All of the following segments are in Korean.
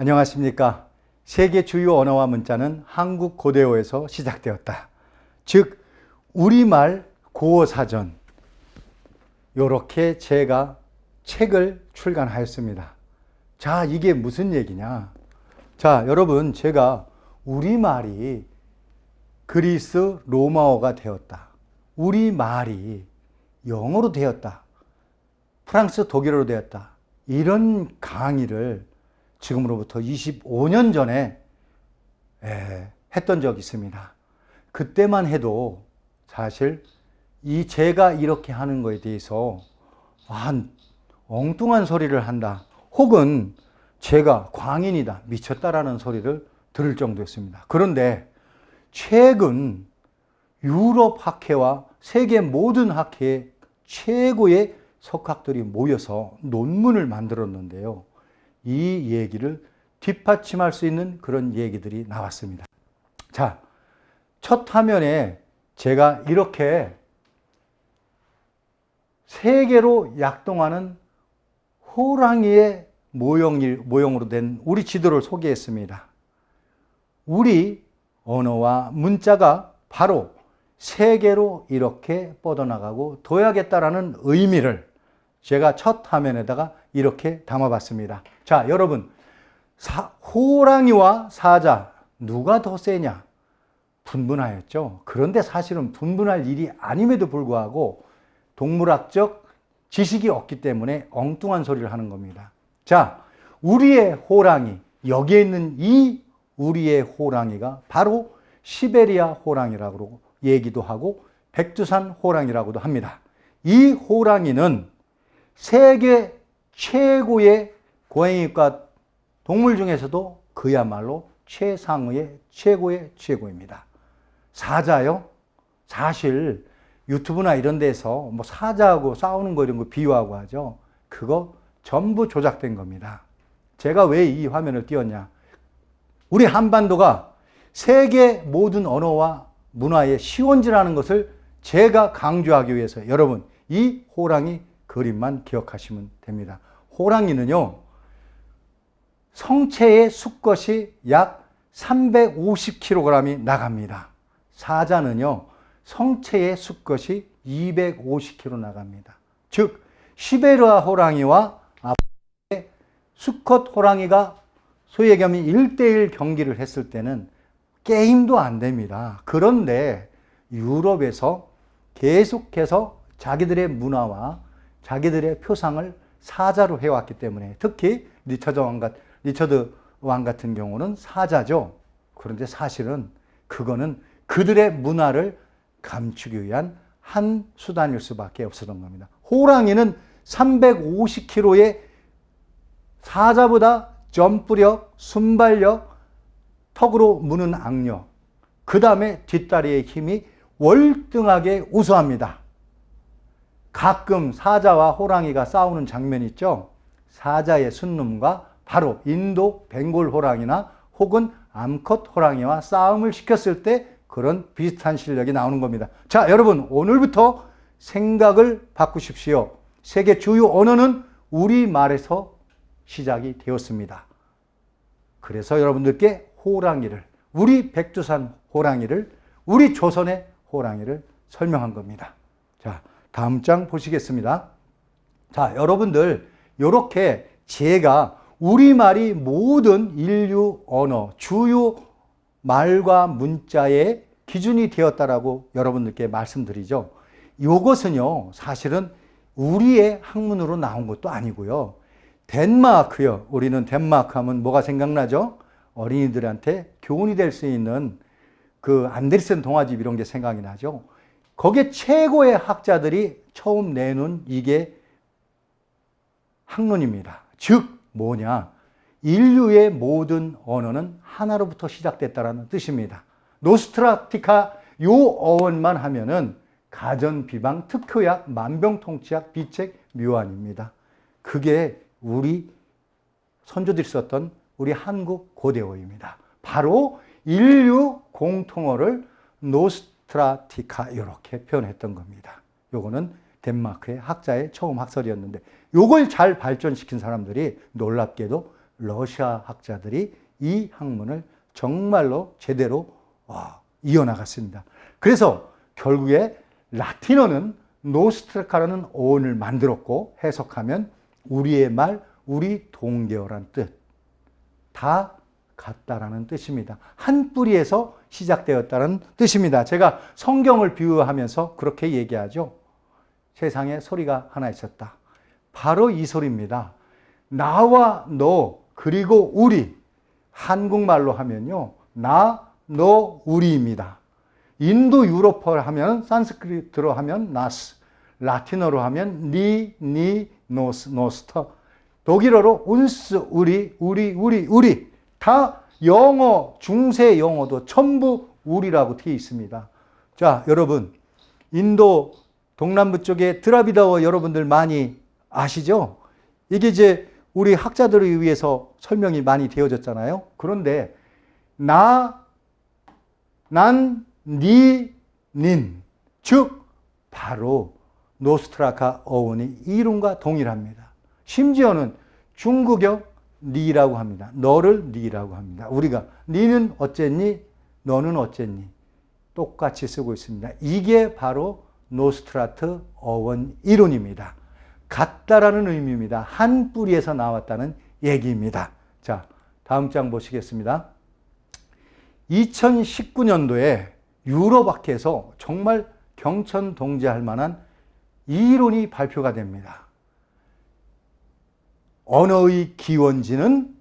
안녕하십니까. 세계 주요 언어와 문자는 한국 고대어에서 시작되었다. 즉 우리말 고어사전, 요렇게 제가 책을 출간하였습니다. 자, 이게 무슨 얘기냐. 자, 여러분, 제가 우리말이 그리스 로마어가 되었다, 우리말이 영어로 되었다, 프랑스 독일어로 되었다, 이런 강의를 지금으로부터 25년 전에 했던 적이 있습니다. 그때만 해도 사실 제가 이렇게 하는 거에 대해서 엉뚱한 소리를 한다, 혹은 제가 광인이다, 미쳤다라는 소리를 들을 정도였습니다. 그런데 최근 유럽 학회와 세계 모든 학회의 최고의 석학들이 모여서 논문을 만들었는데요, 이 얘기를 뒷받침할 수 있는 그런 얘기들이 나왔습니다. 자, 첫 화면에 제가 이렇게 세 개로 약동하는 호랑이의 모형으로 된 우리 지도를 소개했습니다. 우리 언어와 문자가 바로 세 개로 이렇게 뻗어나가고 둬야겠다라는 의미를 제가 첫 화면에다가 이렇게 담아봤습니다. 자, 여러분, 호랑이와 사자 누가 더 세냐? 분분하였죠. 그런데 사실은 분분할 일이 아님에도 불구하고 동물학적 지식이 없기 때문에 엉뚱한 소리를 하는 겁니다. 자, 우리의 호랑이, 여기에 있는 이 우리의 호랑이가 바로 시베리아 호랑이라고 얘기도 하고 백두산 호랑이라고도 합니다. 이 호랑이는 세계 최고의 고양이과 동물 중에서도 그야말로 최상의 최고의 최고입니다. 사자요? 사실 유튜브나 이런 데서 뭐 사자하고 싸우는 거 이런 거 비유하고 하죠. 그거 전부 조작된 겁니다. 제가 왜 이 화면을 띄웠냐? 우리 한반도가 세계 모든 언어와 문화의 시원지라는 것을 제가 강조하기 위해서 여러분, 이 호랑이 그림만 기억하시면 됩니다. 호랑이는요, 성체의 수컷이 약 350kg이 나갑니다. 사자는요, 성체의 수컷이 250kg 나갑니다. 즉 시베리아 호랑이와 수컷 호랑이가 소위 얘기하면 1대1 경기를 했을 때는 게임도 안 됩니다. 그런데 유럽에서 계속해서 자기들의 문화와 자기들의 표상을 사자로 해왔기 때문에, 특히 리처드 왕 같은 경우는 사자죠. 그런데 사실은 그거는 그들의 문화를 감추기 위한 한 수단일 수밖에 없었던 겁니다. 호랑이는 350kg의 사자보다 점프력, 순발력, 턱으로 무는 악력, 그 다음에 뒷다리의 힘이 월등하게 우수합니다. 가끔 사자와 호랑이가 싸우는 장면 있죠. 사자의 순놈과 바로 인도 벵골 호랑이나 혹은 암컷 호랑이와 싸움을 시켰을 때 그런 비슷한 실력이 나오는 겁니다. 자, 여러분, 오늘부터 생각을 바꾸십시오. 세계 주요 언어는 우리말에서 시작이 되었습니다. 그래서 여러분들께 호랑이를, 우리 백두산 호랑이를, 우리 조선의 호랑이를 설명한 겁니다. 자, 다음 장 보시겠습니다. 자, 여러분들, 이렇게 제가 우리말이 모든 인류 언어, 주요 말과 문자의 기준이 되었다라고 여러분들께 말씀드리죠. 이것은요, 사실은 우리의 학문으로 나온 것도 아니고요. 덴마크요. 우리는 덴마크 하면 뭐가 생각나죠? 어린이들한테 교훈이 될 수 있는 그 안데르센 동화집 이런 게 생각이 나죠. 거기에 최고의 학자들이 처음 내놓은 이게 학론입니다. 즉 뭐냐? 인류의 모든 언어는 하나로부터 시작됐다는 뜻입니다. 노스트라티카 요 어원만 하면은 가전, 비방, 특효약, 만병통치약, 비책, 묘안입니다. 그게 우리 선조들이 썼던 우리 한국 고대어입니다. 바로 인류 공통어를 노스트라티카 이렇게 표현했던 겁니다. 요거는 덴마크의 학자의 처음 학설이었는데 요걸 잘 발전시킨 사람들이 놀랍게도 러시아 학자들이 이 학문을 정말로 제대로 이어나갔습니다. 그래서 결국에 라틴어는 노스트라카라는 어원을 만들었고, 해석하면 우리의 말, 우리 동계어란 뜻, 다 같다라는 뜻입니다. 한 뿌리에서 시작되었다는 뜻입니다. 제가 성경을 비유하면서 그렇게 얘기하죠. 세상에 소리가 하나 있었다. 바로 이 소리입니다. 나와 너 그리고 우리. 한국말로 하면요, 나, 너, 우리입니다. 인도 유로퍼를 하면, 산스크리트로 하면 나스, 라틴어로 하면 니, 노스, 노스터, 독일어로 운스, 우리 다 영어, 중세 영어도 전부 우리라고 되어 있습니다. 자, 여러분, 인도 동남부 쪽에 드라비다어 여러분들 많이 아시죠? 이게 이제 우리 학자들을 의해서 설명이 많이 되어졌잖아요. 그런데 나, 난, 니, 닌, 즉 바로 노스트라카 어원이 이름과 동일합니다. 심지어는 중국어 니라고 합니다. 너를 니라고 합니다. 우리가 니는 어쨌니? 너는 어쨌니? 똑같이 쓰고 있습니다. 이게 바로 노스트라트 어원 이론입니다. 같다라는 의미입니다. 한 뿌리에서 나왔다는 얘기입니다. 자, 다음 장 보시겠습니다. 2019년도에 유럽학회에서 정말 경천동지할 만한 이론이 발표가 됩니다. 언어의 기원지는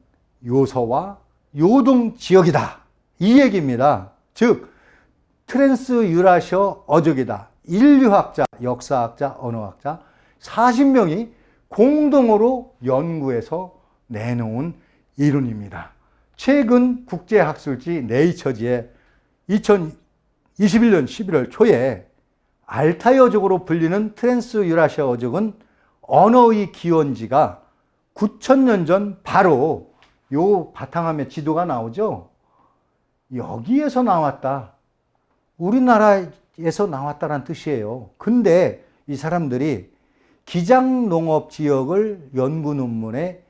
요서와 요동 지역이다. 이 얘기입니다. 즉 트랜스 유라시아 어족이다. 인류학자, 역사학자, 언어학자 40명이 공동으로 연구해서 내놓은 이론입니다. 최근 국제학술지 네이처지에 2021년 11월 초에 알타이어족으로 불리는 트랜스 유라시아 어족은 언어의 기원지가 9,000년 전 바로 요 바탕화면 지도가 나오죠. 여기에서 나왔다. 우리나라에서 나왔다는 뜻이에요. 근데 이 사람들이 기장농업 지역을 연구 논문의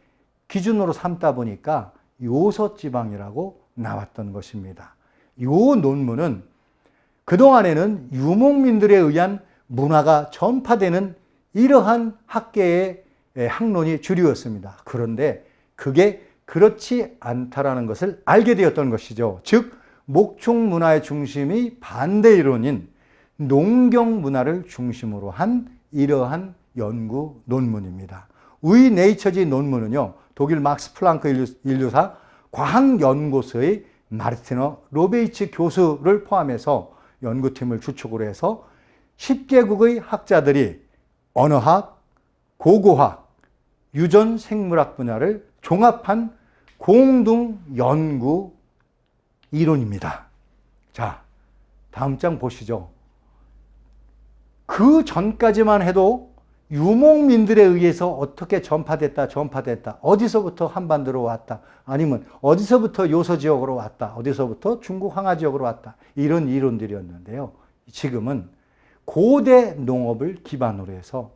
기준으로 삼다 보니까 요서지방이라고 나왔던 것입니다. 요 논문은 그동안에는 유목민들에 의한 문화가 전파되는 이러한 학계의 학론이 주류였습니다. 그런데 그게 그렇지 않다라는 것을 알게 되었던 것이죠. 즉 목축 문화의 중심이 반대 이론인 농경 문화를 중심으로 한 이러한 연구 논문입니다. 의 네이처지 논문은요, 독일 막스 플랑크 인류사 과학연구소의 마르티너 로베이츠 교수를 포함해서 연구팀을 주축으로 해서 10개국의 학자들이 언어학, 고고학, 유전 생물학 분야를 종합한 공동 연구 이론입니다. 자, 다음 장 보시죠. 그 전까지만 해도 유목민들에 의해서 어떻게 전파됐다, 어디서부터 한반도로 왔다, 아니면 어디서부터 요서 지역으로 왔다, 어디서부터 중국 황하 지역으로 왔다, 이런 이론들이었는데요. 지금은 고대 농업을 기반으로 해서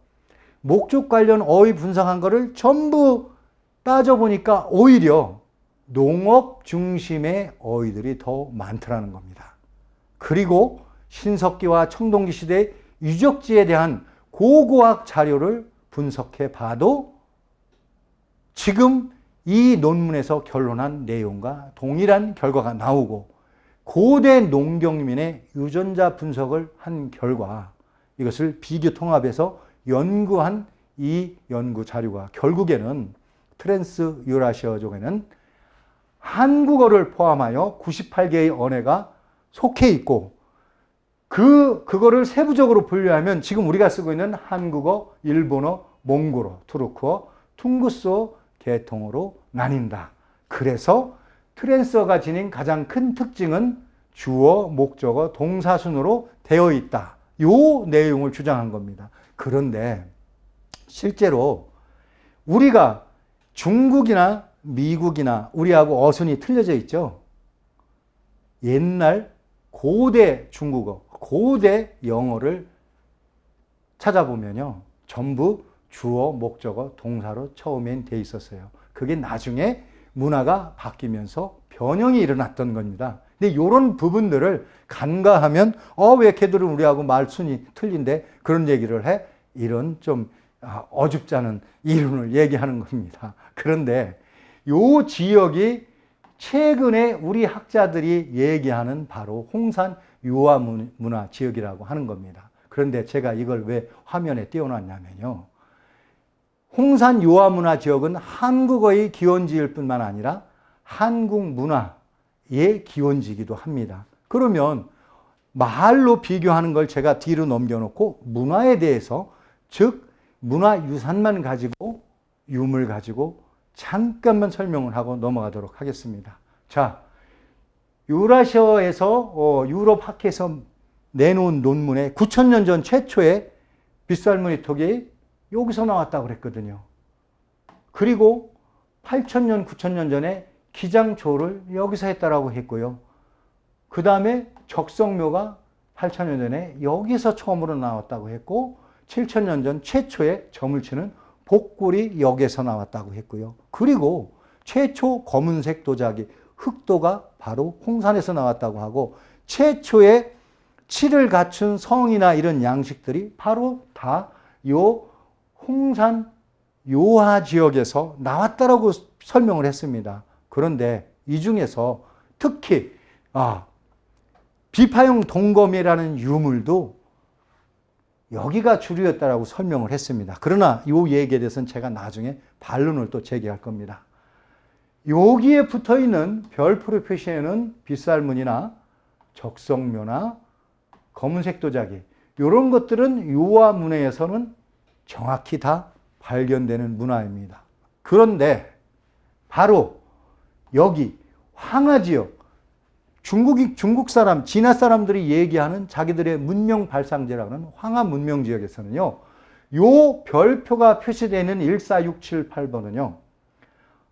목축 관련 어휘 분석한 거를 전부 따져보니까 오히려 농업 중심의 어휘들이 더 많더라는 겁니다. 그리고 신석기와 청동기 시대의 유적지에 대한 고고학 자료를 분석해 봐도 지금 이 논문에서 결론한 내용과 동일한 결과가 나오고, 고대 농경민의 유전자 분석을 한 결과 이것을 비교 통합해서 연구한 이 연구 자료가 결국에는 트랜스 유라시아족에는 한국어를 포함하여 98개의 언어가 속해 있고, 그거를 세부적으로 분류하면 지금 우리가 쓰고 있는 한국어, 일본어, 몽골어, 투르크어, 퉁구스어 계통으로 나뉜다. 그래서 트랜스어가 지닌 가장 큰 특징은 주어, 목적어, 동사순으로 되어 있다. 요 내용을 주장한 겁니다. 그런데 실제로 우리가 중국이나 미국이나 우리하고 어순이 틀려져 있죠. 옛날 고대 중국어, 고대 영어를 찾아보면요, 전부 주어, 목적어, 동사로 처음엔 돼 있었어요. 그게 나중에 문화가 바뀌면서 변형이 일어났던 겁니다. 근데 이런 부분들을 간과하면 왜 걔들은 우리하고 말순이 틀린데 그런 얘기를 해? 이런 좀 어줍지 않은 이론을 얘기하는 겁니다. 그런데 이 지역이 최근에 우리 학자들이 얘기하는 바로 홍산 유화 문화 지역이라고 하는 겁니다. 그런데 제가 이걸 왜 화면에 띄워놨냐면요. 홍산 유화 문화 지역은 한국어의 기원지일 뿐만 아니라 한국 문화의 기원지이기도 합니다. 그러면 말로 비교하는 걸 제가 뒤로 넘겨놓고 문화에 대해서, 즉 문화유산만 가지고 유물 가지고 잠깐만 설명을 하고 넘어가도록 하겠습니다. 자, 유라시아에서 유럽 학회에서 내놓은 논문에 9,000년 전 최초의 빗살무늬 턱이 여기서 나왔다고 그랬거든요. 그리고 8,000년, 9,000년 전에 기장초를 여기서 했다라고 했고요. 그 다음에 적성묘가 8,000년 전에 여기서 처음으로 나왔다고 했고, 7,000년 전 최초의 점을 치는 복골이 여기서 나왔다고 했고요. 그리고 최초 검은색 도자기, 흑도가 바로 홍산에서 나왔다고 하고, 최초의 칠을 갖춘 성이나 이런 양식들이 바로 다 요 홍산 요하 지역에서 나왔다라고 설명을 했습니다. 그런데 이 중에서 특히 비파용 동검이라는 유물도 여기가 주류였다라고 설명을 했습니다. 그러나 이 얘기에 대해서는 제가 나중에 반론을 또 제기할 겁니다. 여기에 붙어 있는 별표로 표시에는 빗살무늬나 적성묘나 검은색 도자기, 이런 것들은 유화 문화에서는 정확히 다 발견되는 문화입니다. 그런데 바로 여기 황하 지역, 중국 사람, 진화 사람들이 얘기하는 자기들의 문명 발상지라는 황하 문명 지역에서는요, 요 별표가 표시되어 있는 14678번은요,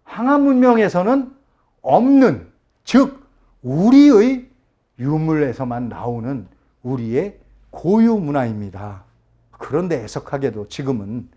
황하 문명에서는 없는, 즉 우리의 유물에서만 나오는 우리의 고유 문화입니다. 그런데 애석하게도 지금은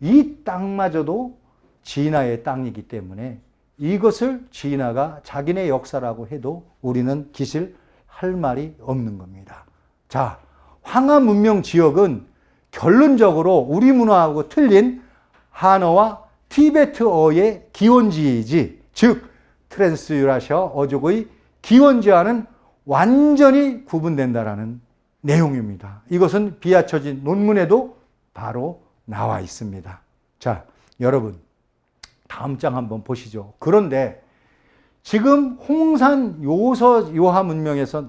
이 땅마저도 진화의 땅이기 때문에 이것을 진화가 자기네 역사라고 해도 우리는 기실 할 말이 없는 겁니다. 자, 황하 문명 지역은 결론적으로 우리 문화하고 틀린 한어와 티베트어의 기원지이지, 즉 트랜스유라시아 어족의 기원지와는 완전히 구분된다라는 내용입니다. 이것은 비아처진 논문에도 바로 나와 있습니다. 자, 여러분 다음 장 한번 보시죠. 그런데 지금 홍산 요하 문화에서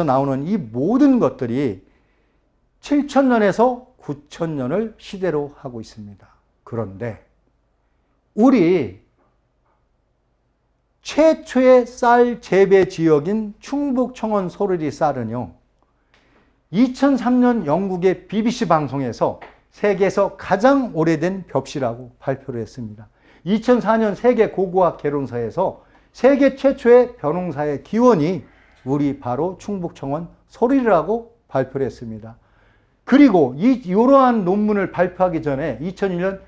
나오는 이 모든 것들이 7,000년에서 9,000년을 시대로 하고 있습니다. 그런데 우리 최초의 쌀 재배 지역인 충북 청원 소르리 쌀은요, 2003년 영국의 BBC 방송에서 세계에서 가장 오래된 벽시라고 발표를 했습니다. 2004년 세계 고고학 개론사에서 세계 최초의 벼농사의 기원이 우리 바로 충북 청원 소리라고 발표를 했습니다. 그리고 이러한 논문을 발표하기 전에 2001년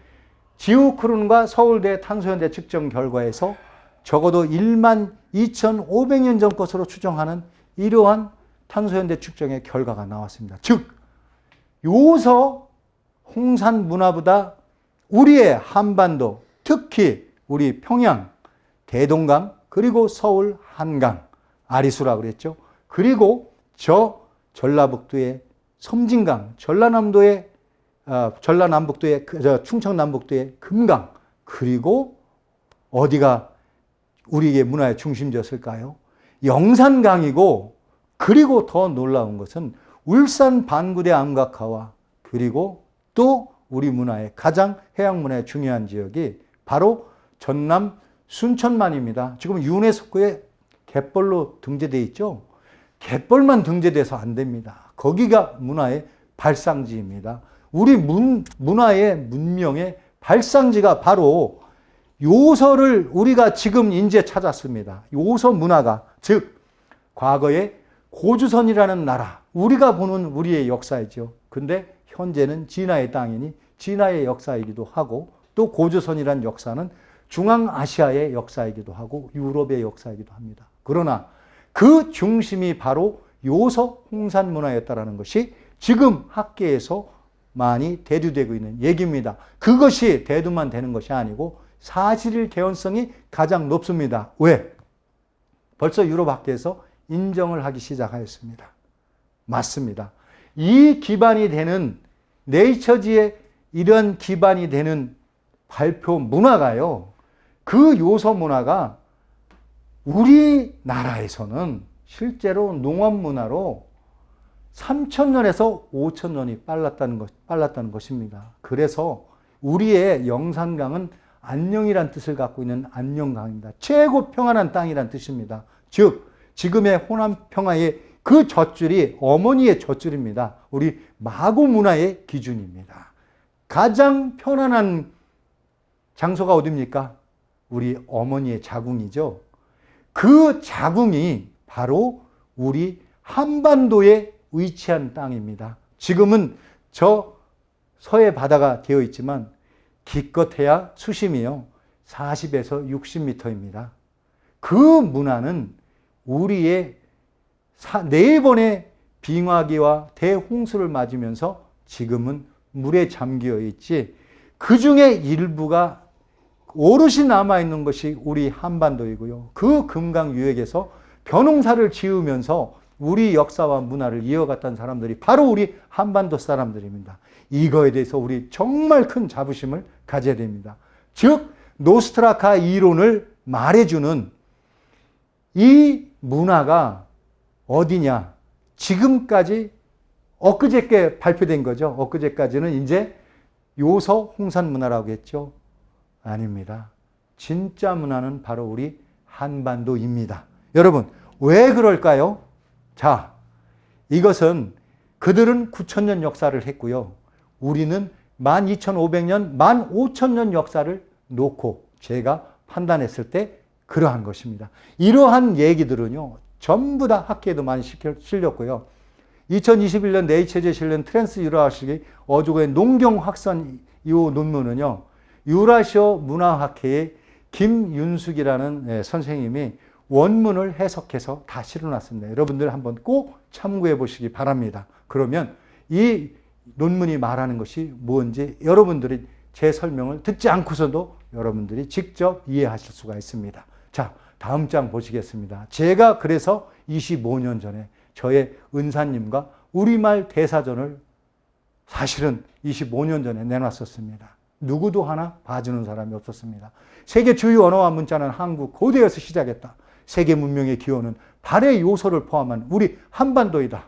지우크룬과 서울대 탄소연대 측정 결과에서 적어도 12,500년 전 것으로 추정하는 이러한 탄소연대 측정의 결과가 나왔습니다. 즉, 요서 홍산 문화보다 우리의 한반도, 특히 우리 평양, 대동강, 그리고 서울 한강, 아리수라고 그랬죠. 그리고 저 전라북도의 섬진강, 전라남북도의 충청남북도의 금강, 그리고 어디가 우리의 문화의 중심지였을까요? 영산강이고, 그리고 더 놀라운 것은 울산 반구대 암각화와 그리고 또 우리 문화의 가장 해양 문화의 중요한 지역이 바로 전남 순천만입니다. 지금 유네스코에 갯벌로 등재되어 있죠. 갯벌만 등재돼서 안 됩니다. 거기가 문화의 발상지입니다. 우리 문화의 문명의 발상지가 바로 요서를 우리가 지금 이제 찾았습니다. 요서 문화가, 즉 과거에 고주선이라는 나라, 우리가 보는 우리의 역사이죠. 근데 현재는 진화의 땅이니 진화의 역사이기도 하고, 또 고주선이라는 역사는 중앙아시아의 역사이기도 하고 유럽의 역사이기도 합니다. 그러나 그 중심이 바로 요서 홍산 문화였다라는 것이 지금 학계에서 많이 대두되고 있는 얘기입니다. 그것이 대두만 되는 것이 아니고 사실일 개연성이 가장 높습니다. 왜? 벌써 유럽 학계에서 인정을 하기 시작하였습니다. 맞습니다. 이 기반이 되는 네이처지의 이런 기반이 되는 발표 문화가요. 그 요서 문화가 우리나라에서는 실제로 농업 문화로 3,000년에서 5,000년이 빨랐다는 것입니다. 그래서 우리의 영산강은 안녕이란 뜻을 갖고 있는 안녕강입니다. 최고 평안한 땅이란 뜻입니다. 즉 지금의 호남 평화의 그 젖줄이 어머니의 젖줄입니다. 우리 마고 문화의 기준입니다. 가장 편안한 장소가 어디입니까? 우리 어머니의 자궁이죠. 그 자궁이 바로 우리 한반도에 위치한 땅입니다. 지금은 저 서해 바다가 되어 있지만 기껏해야 수심이요 40에서 60m입니다. 그 문화는 우리의 4번의 빙하기와 대홍수를 맞으면서 지금은 물에 잠겨 있지 그 중에 일부가 오롯이 남아있는 것이 우리 한반도이고요. 그 금강 유역에서 벼농사를 지으면서 우리 역사와 문화를 이어갔던 사람들이 바로 우리 한반도 사람들입니다. 이거에 대해서 우리 정말 큰 자부심을 가져야 됩니다. 즉 노스트라카 이론을 말해주는 이 문화가 어디냐? 지금까지 엊그저께 발표된 거죠. 엊그제까지는 이제 요서 홍산 문화라고 했죠. 아닙니다. 진짜 문화는 바로 우리 한반도입니다. 여러분, 왜 그럴까요? 자, 이것은 그들은 9,000년 역사를 했고요. 우리는 12,500년, 15,000년 역사를 놓고 제가 판단했을 때 그러한 것입니다. 이러한 얘기들은요, 전부 다 학계에도 많이 실렸고요. 2021년 네이처지에 실린 트랜스 유라시아 어족의 농경 확산 이 논문은요, 유라시아 문화학회의 김윤숙이라는 선생님이 원문을 해석해서 다 실어놨습니다. 여러분들 한번 꼭 참고해 보시기 바랍니다. 그러면 이 논문이 말하는 것이 뭔지 여러분들이 제 설명을 듣지 않고서도 여러분들이 직접 이해하실 수가 있습니다. 자, 다음 장 보시겠습니다. 제가 그래서 25년 전에 저의 은사님과 우리말 대사전을 사실은 25년 전에 내놨었습니다. 누구도 하나 봐주는 사람이 없었습니다. 세계 주요 언어와 문자는 한국 고대에서 시작했다. 세계 문명의 기원은 발의 요소를 포함한 우리 한반도이다.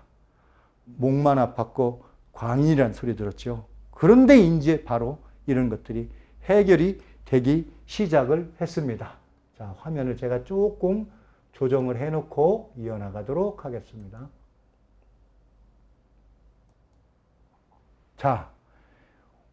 목만 아팠고 광인이라는 소리 들었죠. 그런데 이제 바로 이런 것들이 해결이 되기 시작을 했습니다. 자, 화면을 제가 조금 조정을 해놓고 이어나가도록 하겠습니다. 자,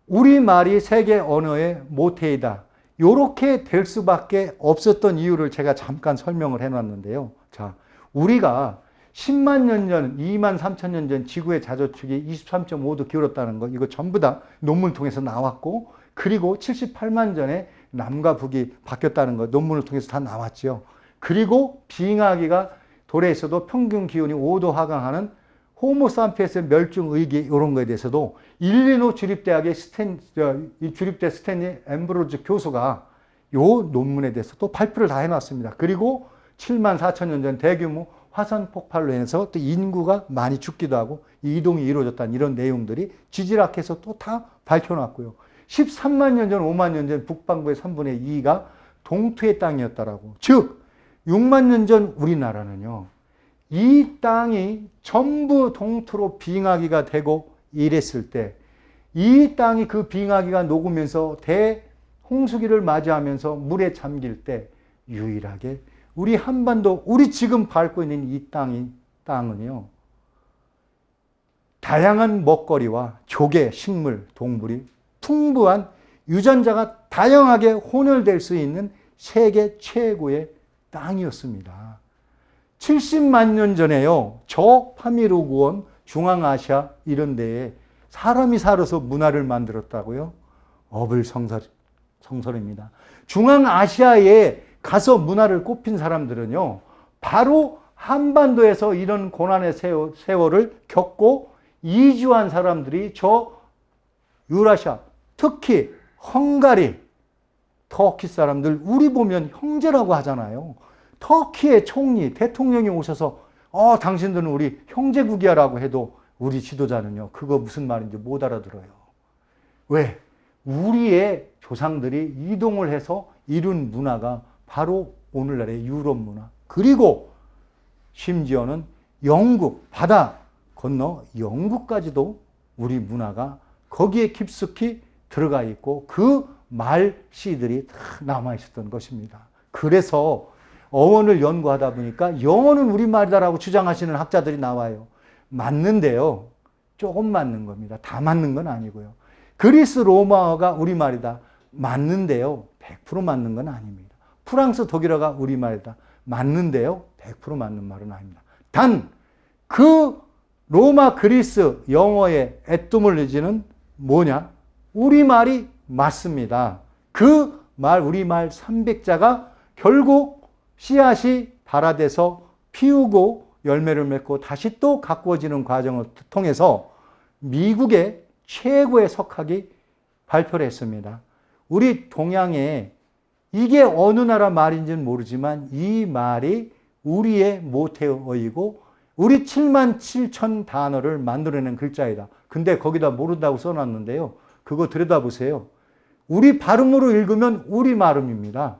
우리말이 세계 언어의 모태이다. 이렇게 될 수밖에 없었던 이유를 제가 잠깐 설명을 해놨는데요. 자, 우리가 10만 년 전, 2만 3천 년 전 지구의 자조축이 23.5도 기울었다는 거, 이거 전부 다 논문을 통해서 나왔고, 그리고 78만 전에 남과 북이 바뀌었다는 거 논문을 통해서 다 나왔죠. 그리고 빙하기가 도래에서도 평균 기온이 5도 하강하는 호모산피에스의 멸종 의기 이런 거에 대해서도 일리노 주립대학의 주립대 스탠리 엠브로즈 교수가 이 논문에 대해서 또 발표를 다 해놨습니다. 그리고 7만 4천 년 전 대규모 화산 폭발로 인해서 또 인구가 많이 죽기도 하고 이동이 이루어졌다는 이런 내용들이 지질학에서 또 다 밝혀놨고요. 13만 년 전, 5만 년 전 북반구의 3분의 2가 동투의 땅이었다라고. 즉 6만 년 전 우리나라는요. 이 땅이 전부 동투로 빙하기가 되고 이랬을 때 이 땅이 그 빙하기가 녹으면서 대홍수기를 맞이하면서 물에 잠길 때 유일하게 우리 한반도, 우리 지금 밟고 있는 이 땅은요. 다양한 먹거리와 조개, 식물, 동물이 풍부한 유전자가 다양하게 혼혈될 수 있는 세계 최고의 땅이었습니다. 70만 년 전에요. 저 파미르구원, 중앙아시아 이런 데에 사람이 살아서 문화를 만들었다고요. 어불성설 정설입니다. 중앙아시아에 가서 문화를 꼽힌 사람들은요, 바로 한반도에서 이런 고난의 세월을 겪고 이주한 사람들이 저 유라시아, 특히 헝가리, 터키 사람들, 우리 보면 형제라고 하잖아요. 터키의 총리, 대통령이 오셔서 당신들은 우리 형제국이야라고 해도 우리 지도자는요, 그거 무슨 말인지 못 알아들어요. 왜? 우리의 조상들이 이동을 해서 이룬 문화가 바로 오늘날의 유럽 문화. 그리고 심지어는 영국, 바다 건너 영국까지도 우리 문화가 거기에 깊숙이 들어가 있고 그 말씨들이 다 남아있었던 것입니다. 그래서 어원을 연구하다 보니까 영어는 우리말이다라고 주장하시는 학자들이 나와요. 맞는데요. 조금 맞는 겁니다. 다 맞는 건 아니고요. 그리스 로마어가 우리말이다. 맞는데요. 100% 맞는 건 아닙니다. 프랑스 독일어가 우리말이다. 맞는데요. 100% 맞는 말은 아닙니다. 단 그 로마 그리스 영어의 에티몰로지는 뭐냐? 우리말이 맞습니다. 그 말 우리말 300자가 결국 씨앗이 발화돼서 피우고 열매를 맺고 다시 또 가꾸어지는 과정을 통해서 미국의 최고의 석학이 발표를 했습니다. 우리 동양에 이게 어느 나라 말인지는 모르지만 이 말이 우리의 모태어이고 우리 7만 7천 단어를 만들어낸 글자이다. 근데 거기다 모른다고 써놨는데요. 그거 들여다보세요. 우리 발음으로 읽으면 우리 발음입니다.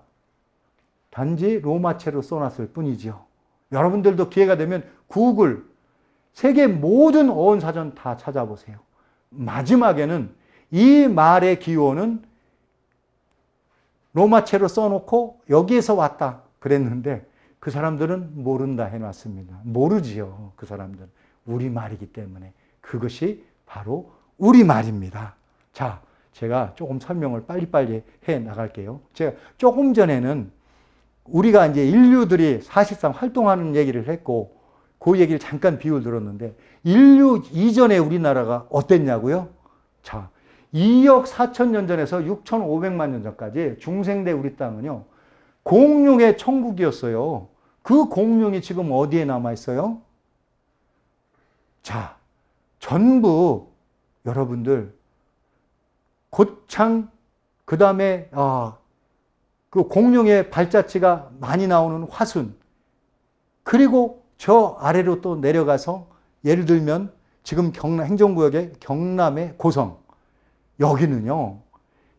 단지 로마체로 써놨을 뿐이지요. 여러분들도 기회가 되면 구글, 세계 모든 어원사전 다 찾아보세요. 마지막에는 이 말의 기원은 로마체로 써놓고 여기에서 왔다 그랬는데 그 사람들은 모른다 해놨습니다. 모르지요. 그 사람들은. 우리말이기 때문에 그것이 바로 우리말입니다. 자, 제가 조금 설명을 빨리빨리 해 나갈게요. 제가 조금 전에는 우리가 이제 인류들이 사실상 활동하는 얘기를 했고 그 얘기를 잠깐 비유를 들었는데 인류 이전에 우리나라가 어땠냐고요? 자, 2억 4천 년 전에서 6,500만 년 전까지 중생대 우리 땅은요. 공룡의 천국이었어요. 그 공룡이 지금 어디에 남아있어요? 자, 전부 여러분들 고창 그 다음에 그 공룡의 발자취가 많이 나오는 화순 그리고 저 아래로 또 내려가서 예를 들면 지금 행정구역의 경남의 고성 여기는요.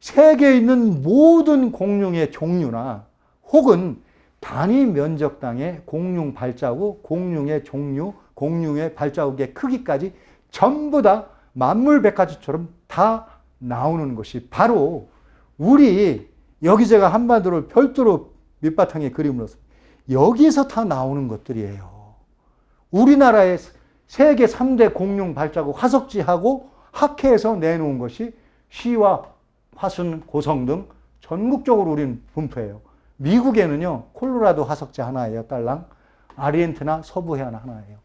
세계에 있는 모든 공룡의 종류나 혹은 단위 면적당의 공룡 발자국, 공룡의 종류, 공룡의 발자국의 크기까지 전부 다 만물백화처럼 다 나오는 것이 바로 우리 여기 제가 한반도를 별도로 밑바탕에 그림으로써 여기서 다 나오는 것들이에요. 우리나라의 세계 3대 공룡 발자국 화석지하고 학회에서 내놓은 것이 시와 화순, 고성 등 전국적으로 우리는 분포해요. 미국에는요, 콜로라도 화석지 하나예요, 딸랑. 아르헨티나 서부 해안 하나예요.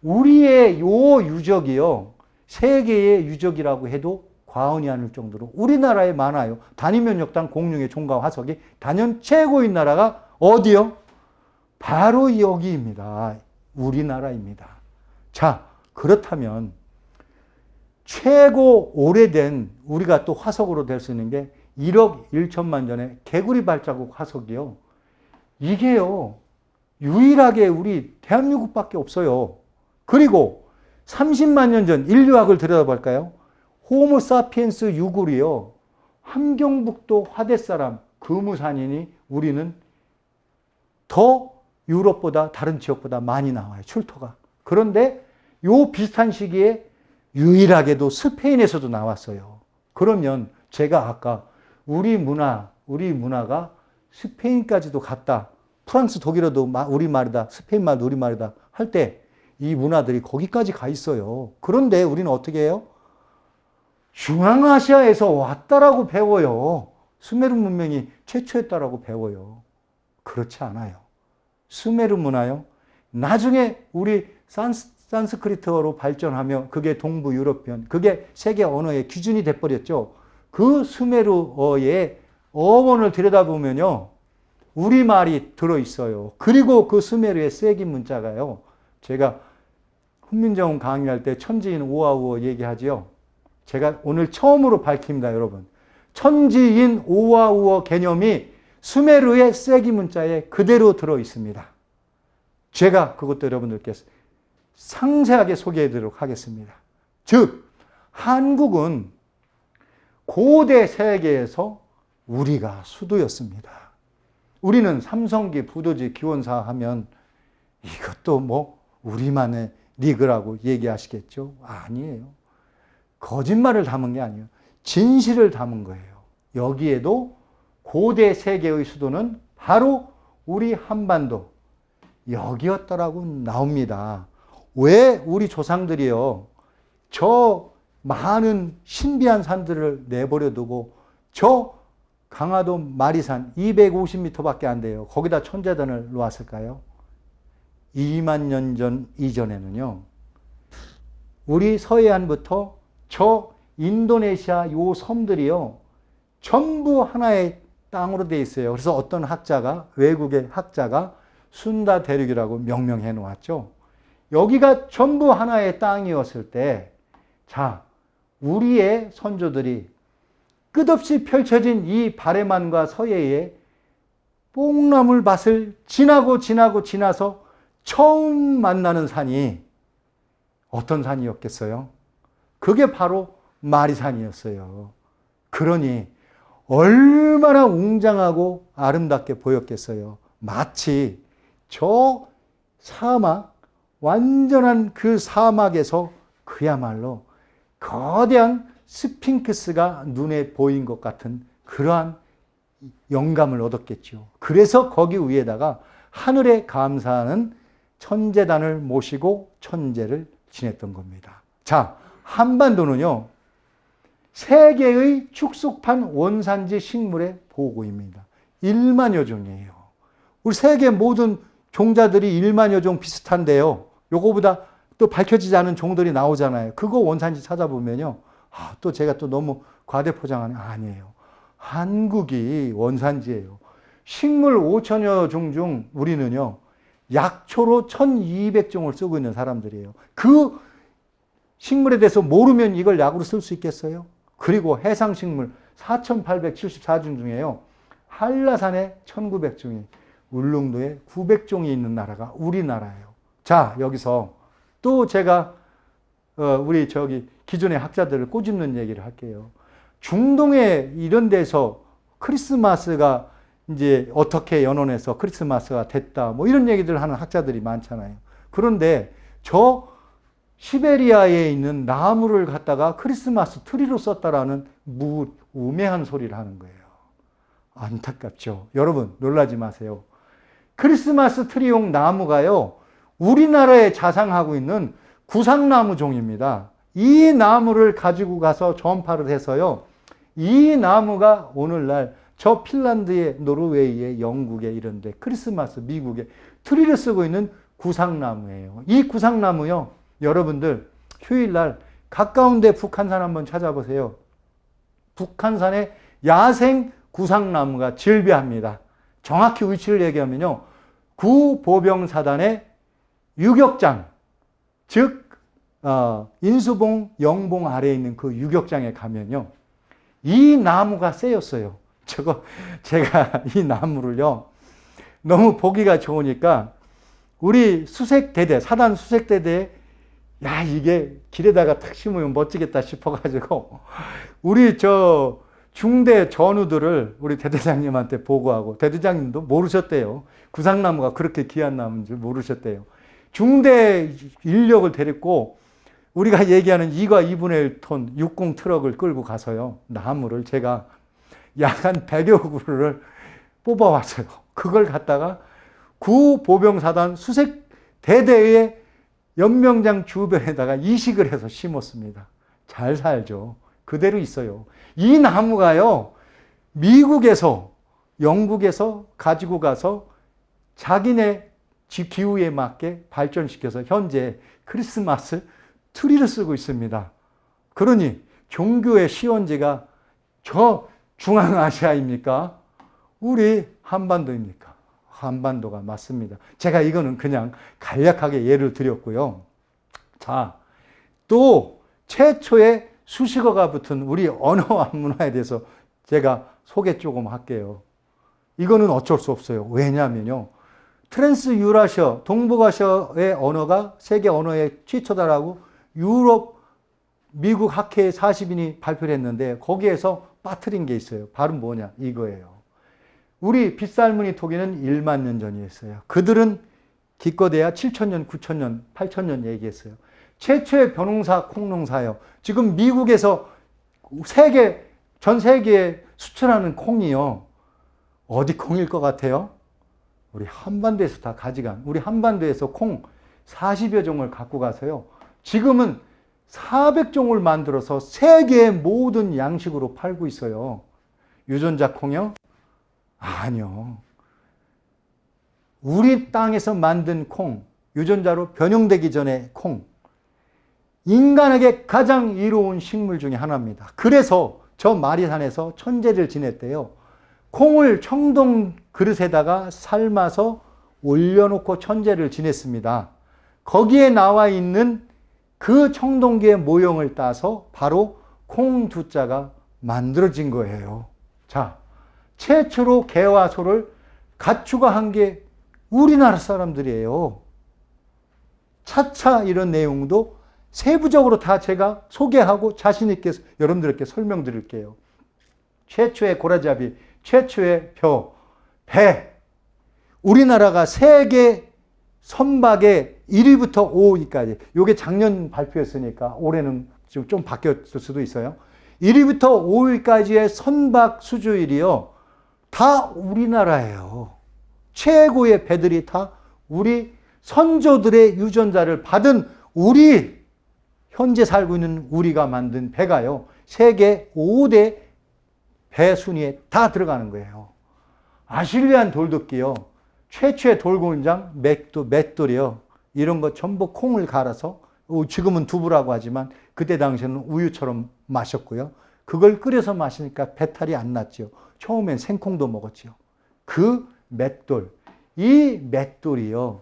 우리의 요 유적이요, 세계의 유적이라고 해도 과언이 아닐 정도로 우리나라에 많아요. 단위 면적당 공룡의 종과 화석이 단연 최고인 나라가 어디요? 바로 여기입니다. 우리나라입니다. 자, 그렇다면 최고 오래된 우리가 또 화석으로 될 수 있는 게 1억 1천만 전의 개구리 발자국 화석이요. 이게요. 유일하게 우리 대한민국밖에 없어요. 그리고 30만 년 전 인류학을 들여다볼까요? 호모 사피엔스 유골이요. 함경북도 화대사람 금우산인이 우리는 더 유럽보다 다른 지역보다 많이 나와요. 출토가. 그런데 요 비슷한 시기에 유일하게도 스페인에서도 나왔어요. 그러면 제가 아까 우리 문화가 스페인까지도 갔다. 프랑스, 독일어도 우리말이다. 스페인말도 우리말이다. 할 때 이 문화들이 거기까지 가 있어요. 그런데 우리는 어떻게 해요? 중앙아시아에서 왔다라고 배워요. 수메르 문명이 최초였다라고 배워요. 그렇지 않아요. 수메르 문화요. 나중에 우리 산스크리트어로 발전하며 그게 동부 유럽편, 그게 세계 언어의 기준이 돼버렸죠. 그 수메르어의 어원을 들여다보면요. 우리말이 들어있어요. 그리고 그 수메르의 세기 문자가요. 제가 훈민정음 강의할 때 천지인 오아우어 얘기하지요. 제가 오늘 처음으로 밝힙니다, 여러분. 천지인 오아우어 개념이 수메르의 세기 문자에 그대로 들어있습니다. 제가 그것도 여러분들께 상세하게 소개해드리도록 하겠습니다. 즉, 한국은 고대 세계에서 우리가 수도였습니다. 우리는 삼성기, 부도지, 기원사 하면 이것도 뭐 우리만의 리그라고 얘기하시겠죠? 아니에요. 거짓말을 담은 게 아니에요. 진실을 담은 거예요. 여기에도 고대 세계의 수도는 바로 우리 한반도 여기였더라고 나옵니다. 왜 우리 조상들이요, 저 많은 신비한 산들을 내버려 두고 저 강화도 마리산 250m밖에 안 돼요. 거기다 천재단을 놓았을까요? 2만 년 전 이전에는요, 우리 서해안부터 저 인도네시아 요 섬들이요, 전부 하나의 땅으로 돼 있어요. 그래서 어떤 학자가, 외국의 학자가 순다 대륙이라고 명명해 놓았죠. 여기가 전부 하나의 땅이었을 때, 자, 우리의 선조들이 끝없이 펼쳐진 이 바레만과 서해의 뽕나물밭을 지나서 처음 만나는 산이 어떤 산이었겠어요? 그게 바로 마리산이었어요. 그러니 얼마나 웅장하고 아름답게 보였겠어요. 마치 저 사막, 완전한 그 사막에서 그야말로 거대한 스핑크스가 눈에 보인 것 같은 그러한 영감을 얻었겠죠. 그래서 거기 위에다가 하늘에 감사하는 천재단을 모시고 천재를 지냈던 겁니다. 자, 한반도는요, 세계의 축소판 원산지 식물의 보고입니다. 1만여 종이에요. 우리 세계 모든 종자들이 1만여 종 비슷한데요. 요거보다 또 밝혀지지 않은 종들이 나오잖아요. 그거 원산지 찾아보면요. 또 제가 또 너무 과대포장하는, 아니에요. 한국이 원산지예요. 식물 5천여 종 중 우리는요, 약초로 1200종을 쓰고 있는 사람들이에요. 그 식물에 대해서 모르면 이걸 약으로 쓸 수 있겠어요? 그리고 해상식물 4874종 중에요, 한라산에 1900종이, 울릉도에 900종이 있는 나라가 우리나라예요. 자, 여기서 또 제가 우리 기존의 학자들을 꼬집는 얘기를 할게요. 중동에 이런 데서 크리스마스가 이제 어떻게 연원해서 크리스마스가 됐다, 뭐 이런 얘기들 하는 학자들이 많잖아요. 그런데 저 시베리아에 있는 나무를 갖다가 크리스마스 트리로 썼다라는 우매한 소리를 하는 거예요. 안타깝죠. 여러분, 놀라지 마세요. 크리스마스 트리용 나무가요, 우리나라에 자상하고 있는 구상나무 종입니다. 이 나무를 가지고 가서 전파를 해서요, 이 나무가 오늘날 저 핀란드의, 노르웨이의, 영국의 이런 데 크리스마스, 미국에 트리를 쓰고 있는 구상나무예요. 이 구상나무요, 여러분들 휴일날 가까운 데 북한산 한번 찾아보세요. 북한산에 야생 구상나무가 질비합니다. 정확히 위치를 얘기하면요, 구보병사단의 유격장, 즉 인수봉, 영봉 아래에 있는 그 유격장에 가면요, 이 나무가 쎄였어요. 제가 이 나무를요, 너무 보기가 좋으니까 우리 수색대대, 사단 수색대대에, 야, 이게 길에다가 탁 심으면 멋지겠다 싶어가지고 우리 중대 전우들을 우리 대대장님한테 보고하고, 대대장님도 모르셨대요. 구상나무가 그렇게 귀한 나무인 줄 모르셨대요. 중대 인력을 데리고 우리가 얘기하는 2과 2분의 1톤 60 트럭을 끌고 가서요, 나무를 제가 약 한 100여 그루를 뽑아왔어요. 그걸 갖다가 구보병사단 수색대대의 연명장 주변에다가 이식을 해서 심었습니다. 잘 살죠. 그대로 있어요. 이 나무가요, 미국에서, 영국에서 가지고 가서 자기네 기후에 맞게 발전시켜서 현재 크리스마스 트리를 쓰고 있습니다. 그러니 종교의 시원지가 저 중앙아시아입니까? 우리 한반도입니까? 한반도가 맞습니다. 제가 이거는 그냥 간략하게 예를 드렸고요. 자, 또 최초의 수식어가 붙은 우리 언어와 문화에 대해서 제가 소개 조금 할게요. 이거는 어쩔 수 없어요. 왜냐하면요. 트랜스 유라시아, 동북아시아의 언어가 세계 언어의 최초다라고 유럽, 미국 학회 40인이 발표를 했는데 거기에서 빠뜨린 게 있어요. 바로 뭐냐? 이거예요. 우리 빗살무늬 토기는 1만 년 전이었어요. 그들은 기껏해야 7,000년, 9,000년, 8,000년 얘기했어요. 최초의 벼농사, 콩농사요. 지금 미국에서 전 세계에 수출하는 콩이요. 어디 콩일 것 같아요? 우리 한반도에서 다 가져간, 우리 한반도에서 콩 40여 종을 갖고 가서요. 지금은 400종을 만들어서 세계의 모든 양식으로 팔고 있어요. 유전자 콩이요? 아니요. 우리 땅에서 만든 콩, 유전자로 변형되기 전에 콩, 인간에게 가장 이로운 식물 중에 하나입니다. 그래서 저 마리산에서 천재를 지냈대요. 콩을 청동 그릇에다가 삶아서 올려놓고 천재를 지냈습니다. 거기에 나와 있는 그 청동기의 모형을 따서 바로 콩두자가 만들어진 거예요. 자, 최초로 개와 소를 가축화한 게 우리나라 사람들이에요. 차차 이런 내용도 세부적으로 다 제가 소개하고 자신 있게 여러분들께 설명드릴게요. 최초의 고라잡이, 최초의 배. 우리나라가 세계 선박의 1위부터 5위까지, 이게 작년 발표했으니까 올해는 좀 바뀌었을 수도 있어요. 1위부터 5위까지의 선박 수주율이요. 다 우리나라예요. 최고의 배들이 다 우리 선조들의 유전자를 받은 우리 현재 살고 있는 우리가 만든 배가요. 세계 5대 배 순위에 다 들어가는 거예요. 아실리안 돌도끼요. 최초의 돌공장 맷돌이요. 이런 거 전부 콩을 갈아서, 지금은 두부라고 하지만 그때 당시에는 우유처럼 마셨고요. 그걸 끓여서 마시니까 배탈이 안 났죠. 처음엔 생콩도 먹었죠. 그 맷돌, 이 맷돌이요.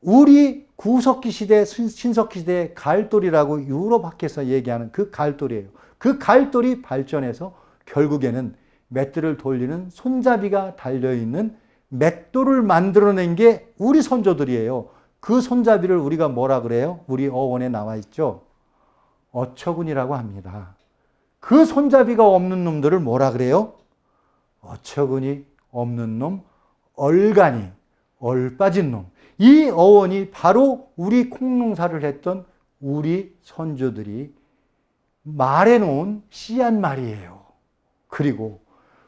우리 구석기 시대, 신석기 시대의 갈돌이라고 유럽 학에서 얘기하는 그 갈돌이에요. 그 갈돌이 발전해서 결국에는 맷돌을 돌리는 손잡이가 달려있는 맷돌을 만들어낸 게 우리 선조들이에요. 그 손잡이를 우리가 뭐라 그래요? 우리 어원에 나와 있죠. 어처구니라고 합니다. 그 손잡이가 없는 놈들을 뭐라 그래요? 어처구니 없는 놈, 얼간이, 얼빠진 놈. 이 어원이 바로 우리 콩농사를 했던 우리 선조들이 말해놓은 씨앗말이에요. 그리고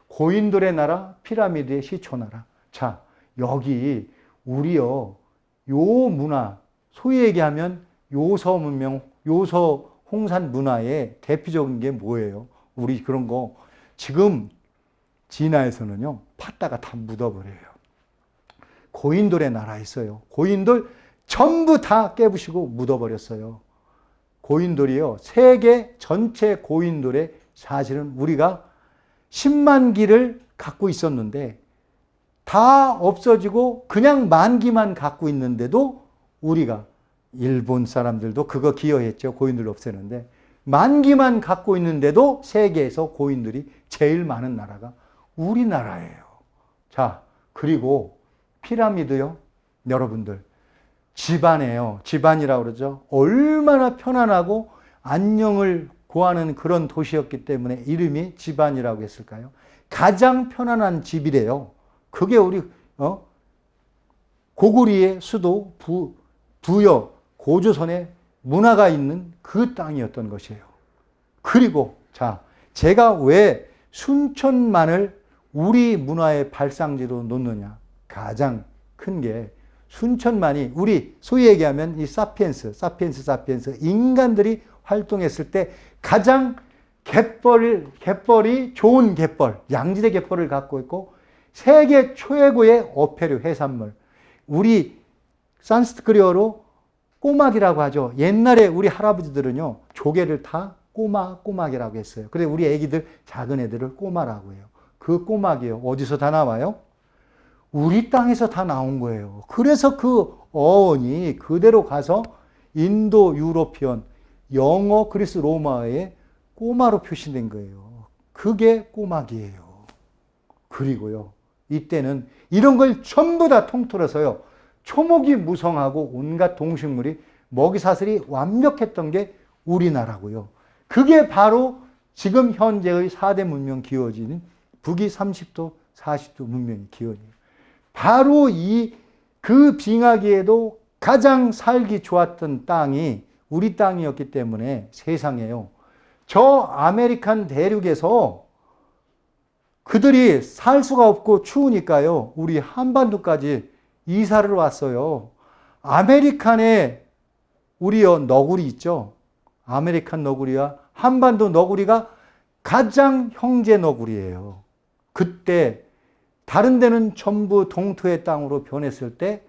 고인돌의 나라, 피라미드의 시초나라. 자, 여기 우리요, 요 문화, 소위 얘기하면 요서 문명, 요서 홍산 문화의 대표적인 게 뭐예요? 우리 그런 거 지금 진화에서는요, 팠다가 다 묻어버려요. 고인돌의 나라 있어요. 고인돌 전부 다 깨부시고 묻어버렸어요. 고인돌이요, 세계 전체 고인돌에 사실은 우리가 10만 기를 갖고 있었는데 다 없어지고 그냥 만기만 갖고 있는데도 우리가, 일본 사람들도 그거 기여했죠. 고인들 없애는데. 만기만 갖고 있는데도 세계에서 고인들이 제일 많은 나라가 우리나라예요. 자, 그리고 피라미드요. 여러분들, 집안이에요. 집안이라고 그러죠. 얼마나 편안하고 안녕을 구하는 그런 도시였기 때문에 이름이 집안이라고 했을까요? 가장 편안한 집이래요. 그게 우리 고구리의 수도 부여 고조선의 문화가 있는 그 땅이었던 것이에요. 그리고 자, 제가 왜 순천만을 우리 문화의 발상지로 놓느냐? 가장 큰 게 순천만이 우리 소위 얘기하면 이 사피엔스 인간들이 활동했을 때 가장 갯벌이 좋은 갯벌, 양질의 갯벌을 갖고 있고 세계 최고의 어패류 해산물, 우리 산스크리어로 꼬막이라고 하죠. 옛날에 우리 할아버지들은요, 조개를 다 꼬막이라고 했어요. 그래서 우리 애기들, 작은 애들을 꼬마라고 해요. 그 꼬막이에요. 어디서 다 나와요? 우리 땅에서 다 나온 거예요. 그래서 그 어원이 그대로 가서 인도 유로피언, 영어, 그리스 로마어에 꼬마로 표시된 거예요. 그게 꼬막이에요. 그리고요, 이때는 이런 걸 전부 다 통틀어서요, 초목이 무성하고 온갖 동식물이 먹이사슬이 완벽했던 게 우리나라고요. 그게 바로 지금 현재의 4대 문명 기원인 북위 30도, 40도 문명의 기원이에요. 바로 그 빙하기에도 가장 살기 좋았던 땅이 우리 땅이었기 때문에 세상에요, 저 아메리칸 대륙에서 그들이 살 수가 없고 추우니까요, 우리 한반도까지 이사를 왔어요. 아메리칸에 우리 너구리 있죠? 아메리칸 너구리와 한반도 너구리가 가장 형제 너구리예요. 그때 다른 데는 전부 동토의 땅으로 변했을 때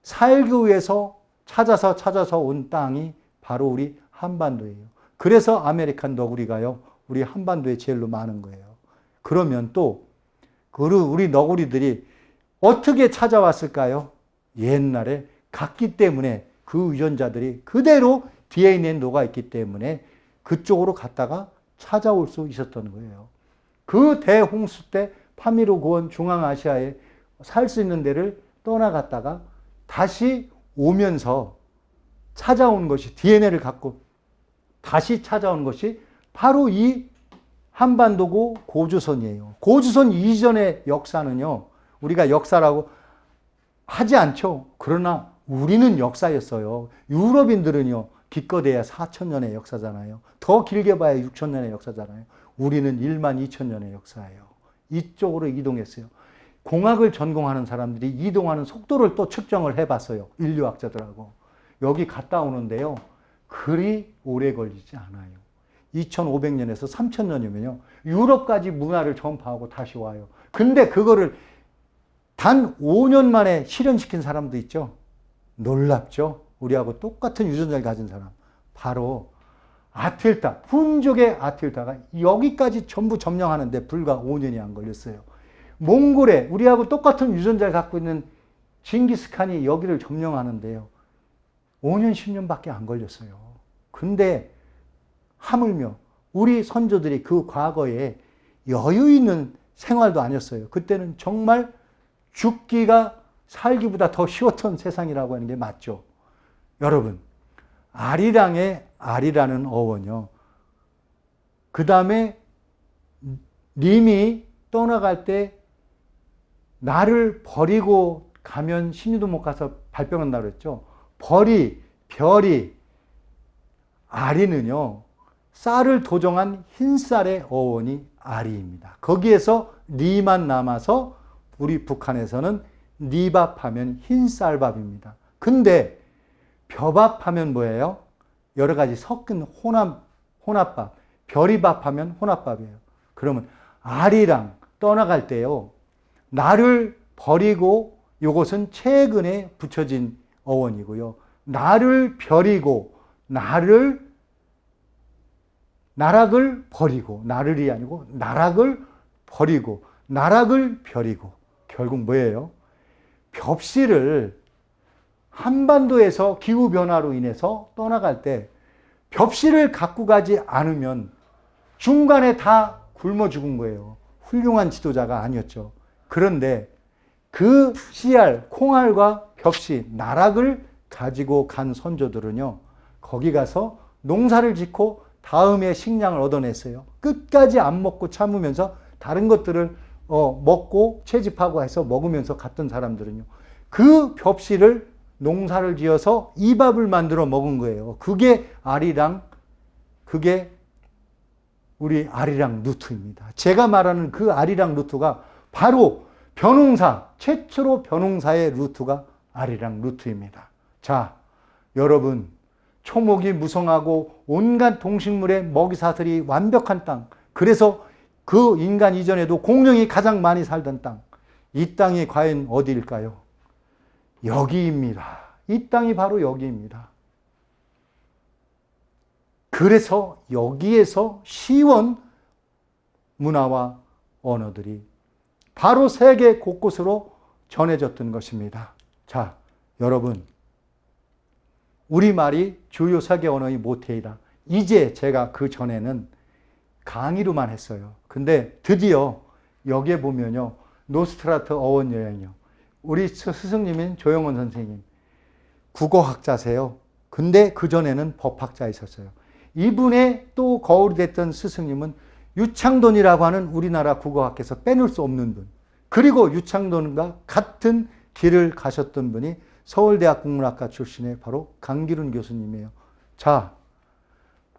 살기 위해서 찾아서 온 땅이 바로 우리 한반도예요. 그래서 아메리칸 너구리가요, 우리 한반도에 제일로 많은 거예요. 그러면 또 우리 너구리들이 어떻게 찾아왔을까요? 옛날에 갔기 때문에 그 유전자들이 그대로 DNA에 녹아있기 때문에 그쪽으로 갔다가 찾아올 수 있었던 거예요. 그 대홍수 때 파미르 고원 중앙아시아에 살 수 있는 데를 떠나갔다가 다시 오면서 찾아온 것이, DNA를 갖고 다시 찾아온 것이 바로 이 한반도고 고조선이에요. 고조선 이전의 역사는요, 우리가 역사라고 하지 않죠. 그러나 우리는 역사였어요. 유럽인들은요, 기껏해야 4,000년의 역사잖아요. 더 길게 봐야 6,000년의 역사잖아요. 우리는 12,000년의 역사예요. 이쪽으로 이동했어요. 공학을 전공하는 사람들이 이동하는 속도를 또 측정을 해봤어요. 인류학자들하고. 여기 갔다 오는데요, 그리 오래 걸리지 않아요. 2500년에서 3000년이면요, 유럽까지 문화를 전파하고 다시 와요. 근데 그거를 단 5년 만에 실현시킨 사람도 있죠. 놀랍죠? 우리하고 똑같은 유전자를 가진 사람. 바로 아틸다, 훈족의 아틸다가 여기까지 전부 점령하는데 불과 5년이 안 걸렸어요. 몽골에 우리하고 똑같은 유전자를 갖고 있는 징기스칸이 여기를 점령하는데요, 5년, 10년밖에 안 걸렸어요. 근데 하물며 우리 선조들이 그 과거에 여유 있는 생활도 아니었어요. 그때는 정말 죽기가 살기보다 더 쉬웠던 세상이라고 하는 게 맞죠. 여러분, 아리랑의 아리라는 어원이요, 그 다음에 님이 떠나갈 때 나를 버리고 가면 신유도 못 가서 발병한다고 그랬죠. 별이, 아리는요, 쌀을 도정한 흰쌀의 어원이 아리입니다. 거기에서 리만 남아서 우리 북한에서는 니밥하면 흰쌀밥입니다. 근데 벼밥하면 뭐예요? 여러 가지 섞은 혼합밥, 별이밥하면 혼합밥이에요. 그러면 아리랑 떠나갈 때요, 나를 버리고, 이것은 최근에 붙여진 어원이고요, 나를 버리고 나락을 버리고, 나를이 아니고 나락을 버리고, 나락을 버리고, 결국 뭐예요? 벽실을 한반도에서 기후변화로 인해서 떠나갈 때 벽실을 갖고 가지 않으면 중간에 다 굶어 죽은 거예요. 훌륭한 지도자가 아니었죠. 그런데 그 씨알, 콩알과 벽시, 나락을 가지고 간 선조들은요, 거기 가서 농사를 짓고 다음에 식량을 얻어냈어요. 끝까지 안 먹고 참으면서 다른 것들을 먹고 채집하고 해서 먹으면서 갔던 사람들은요, 그 벽시를 농사를 지어서 이 밥을 만들어 먹은 거예요. 그게 아리랑, 그게 우리 아리랑 루트입니다. 제가 말하는 그 아리랑 루트가 바로 최초로 벼농사의 루트가 아리랑 루트입니다. 자, 여러분, 초목이 무성하고 온갖 동식물의 먹이사슬이 완벽한 땅, 그래서 그 인간 이전에도 공룡이 가장 많이 살던 땅, 이 땅이 과연 어디일까요? 여기입니다. 이 땅이 바로 여기입니다. 그래서 여기에서 시원 문화와 언어들이 바로 세계 곳곳으로 전해졌던 것입니다. 자, 여러분, 우리말이 주요 세계 언어의 모태이다. 이제 제가 그 전에는 강의로만 했어요. 근데 드디어 여기에 보면요, 노스트라트 어원 여행이요. 우리 스승님인 조영원 선생님, 국어학자세요. 근데 그전에는 법학자이셨어요. 이분의 또 거울이 됐던 스승님은 유창돈이라고 하는 우리나라 국어학에서 빼놓을 수 없는 분. 그리고 유창돈과 같은 길을 가셨던 분이 서울대학 국문학과 출신의 바로 강기룬 교수님이에요. 자,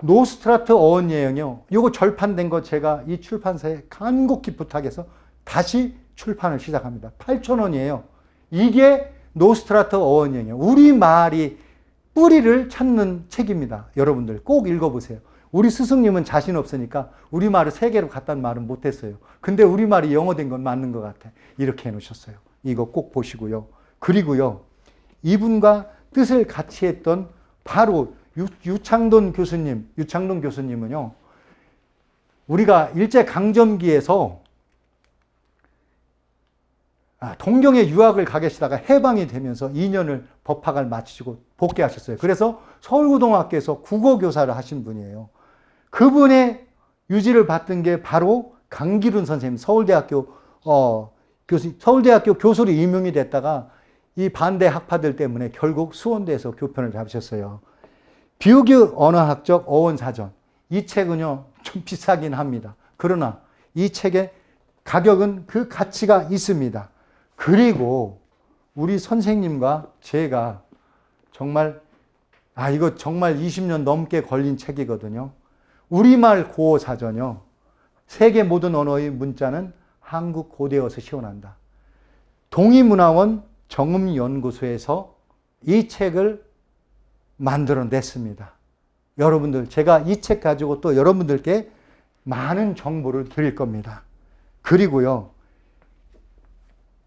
노스트라트 어원 여행이요. 요거 절판된 거 제가 이 출판사에 간곡히 부탁해서 다시 출판을 시작합니다. 8,000원이에요. 이게 노스트라트 어원 여행이에요. 우리말이 뿌리를 찾는 책입니다. 여러분들 꼭 읽어보세요. 우리 스승님은 자신 없으니까 우리말을 세계로 갖다는 말은 못했어요. 근데 우리말이 영어된 건 맞는 것 같아. 이렇게 해놓으셨어요. 이거 꼭 보시고요. 그리고요, 이분과 뜻을 같이 했던 바로 유창돈 교수님은요, 우리가 일제강점기에서 동경에 유학을 가 계시다가 해방이 되면서 2년을 법학을 마치시고 복귀하셨어요. 그래서 서울고등학교에서 국어교사를 하신 분이에요. 그분의 유지를 받던 게 바로 강기룬 선생님, 서울대학교 교수로 임용이 됐다가 이 반대 학파들 때문에 결국 수원대에서 교편을 잡으셨어요. 비우기 언어학적 어원사전. 이 책은요, 좀 비싸긴 합니다. 그러나 이 책의 가격은 그 가치가 있습니다. 그리고 우리 선생님과 제가 정말, 이거 정말 20년 넘게 걸린 책이거든요. 우리말 고어사전이요. 세계 모든 언어의 문자는 한국 고대어에서 시원한다. 동의문화원 정음연구소에서 이 책을 만들어냈습니다. 여러분들, 제가 이 책 가지고 또 여러분들께 많은 정보를 드릴 겁니다. 그리고요,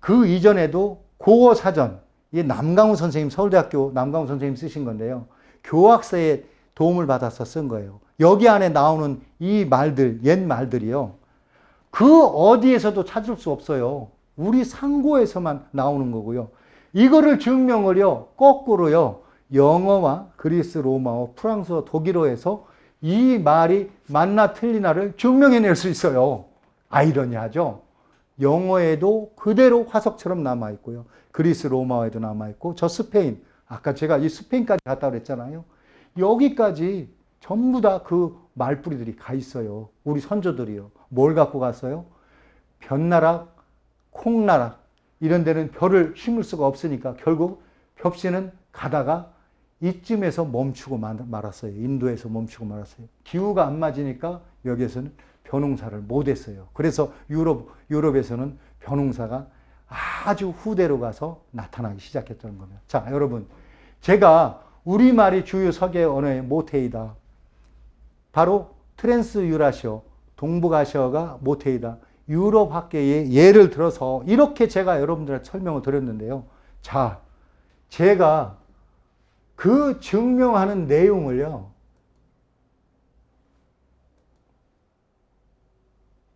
그 이전에도 고어사전, 이 남강우 선생님, 서울대학교 남강우 선생님 쓰신 건데요. 교학서에 도움을 받아서 쓴 거예요. 여기 안에 나오는 이 말들, 옛 말들이요, 그 어디에서도 찾을 수 없어요. 우리 상고에서만 나오는 거고요. 이거를 증명을요, 거꾸로요, 영어와 그리스, 로마어, 프랑스어, 독일어에서 이 말이 맞나 틀리나를 증명해낼 수 있어요. 아이러니하죠? 영어에도 그대로 화석처럼 남아있고요. 그리스, 로마어에도 남아있고, 저 스페인, 아까 제가 이 스페인까지 갔다 그랬잖아요. 여기까지 전부 다 그 말뿌리들이 가 있어요. 우리 선조들이요. 뭘 갖고 갔어요? 벼나락, 콩나락, 이런 데는 벼를 심을 수가 없으니까 결국 벽씨는 가다가 이쯤에서 멈추고 말았어요. 인도에서 멈추고 말았어요. 기후가 안 맞으니까 여기에서는 벼농사를 못했어요. 그래서 유럽에서는 벼농사가 아주 후대로 가서 나타나기 시작했던 겁니다. 자, 여러분, 제가 우리말이 주요 세계 언어의 모태이다. 바로 트랜스 유라시아, 동북아시아가 모태이다. 유럽 학계의 예를 들어서 이렇게 제가 여러분들한테 설명을 드렸는데요. 자, 제가 그 증명하는 내용을요,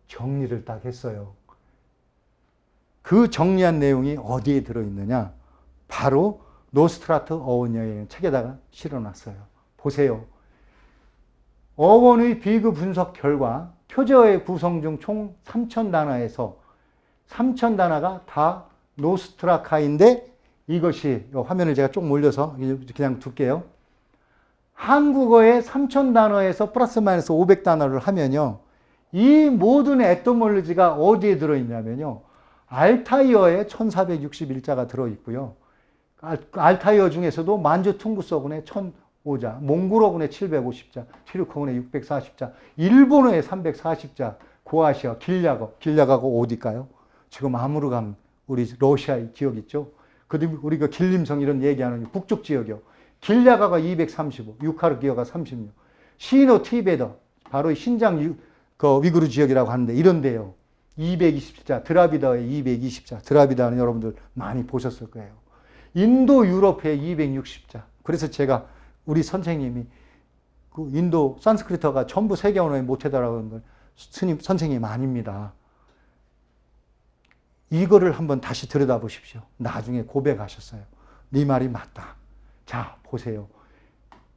정리를 딱 했어요. 그 정리한 내용이 어디에 들어있느냐? 바로 노스트라트 어원여행 책에다가 실어놨어요. 보세요. 어원의 비교 분석 결과 표제어의 구성 중 총 3,000단어에서 3,000단어가 다 노스트라카인데, 이것이 화면을 제가 좀 올려서 그냥 둘게요. 한국어의 3,000단어에서 플러스 마이너스 500단어를 하면요, 이 모든 에티몰로지가 어디에 들어있냐면요, 알타이어에 1461자가 들어있고요. 알타이어 중에서도 만주 퉁구서군에 1005자, 몽골어군에 750자, 체류커군에 640자, 일본어에 340자, 고아시아, 길야가가 어디일까요? 지금 아무르간, 우리 러시아의 지역 있죠? 우리가 길림성 이런 얘기하는 북쪽 지역이요. 길야가가 235, 유카르기어가 36, 시노 티베더, 바로 신장 위구르 지역이라고 하는데 이런데요. 220자, 드라비다에 220자. 드라비다는 여러분들 많이 보셨을 거예요. 인도 유럽에 260자. 그래서 제가 우리 선생님이 그 인도 산스크리트가 전부 세계 언어에 못해달라고 하는 건 스님, 선생님 아닙니다. 이거를 한번 다시 들여다보십시오. 나중에 고백하셨어요. 네 말이 맞다. 자, 보세요.